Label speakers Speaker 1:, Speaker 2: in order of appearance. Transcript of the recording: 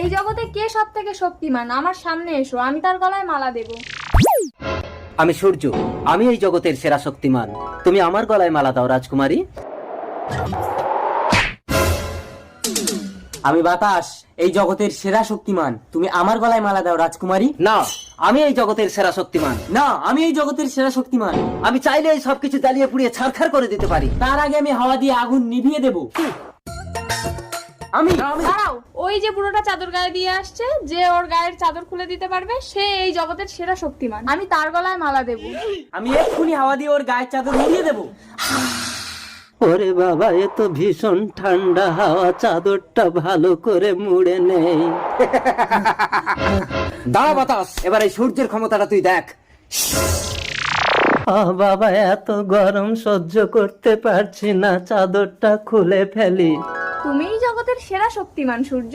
Speaker 1: এই জগতে কে সব থেকে শক্তিমান? আমার সামনে এসো, আমি তার গলায় মালা দেব।
Speaker 2: আমি সূর্য, আমি এই জগতের সেরা শক্তিমান। তুমি আমার গলায় মালা দাও রাজকুমারী।
Speaker 3: আমি বাতাস, এই জগতের সেরা শক্তিমান। তুমি আমার গলায় মালা দাও রাজকুমারী।
Speaker 2: না, আমি এই জগতের সেরা শক্তিমান।
Speaker 3: না, আমি এই জগতের সেরা শক্তিমান।
Speaker 2: আমি চাইলে এই সবকিছু জ্বালিয়ে পুড়িয়ে ছারখার করে দিতে পারি।
Speaker 3: তার আগে আমি হাওয়া দিয়ে আগুন নিভিয়ে দেব। আমি
Speaker 1: দাঁড়াও, ওই যে বুড়োটা চাদর গায়ে দিয়ে আসছে, যে ওর গায়ের চাদর খুলে দিতে পারবে সে এই জগতের সেরা শক্তিমান। আমি তার গলায় মালা দেব।
Speaker 3: আমি এক্ষুনি হাওয়া দিয়ে ওর গায়ের চাদর নিভিয়ে দেব।
Speaker 2: ওরে বাবা, এ তো ভীষণ ঠান্ডা হাওয়া, চাদরটা ভালো করে মুড়ে নেই। দাঁড়া বাতাস, এবার এই সূর্যের ক্ষমতাটা তুই দেখ। বাবা, এত গরম সহ্য করতে পারছি না, চাদরটা খুলে ফেলি।
Speaker 1: তুমিই জগতের সেরা শক্তিমান সূর্য।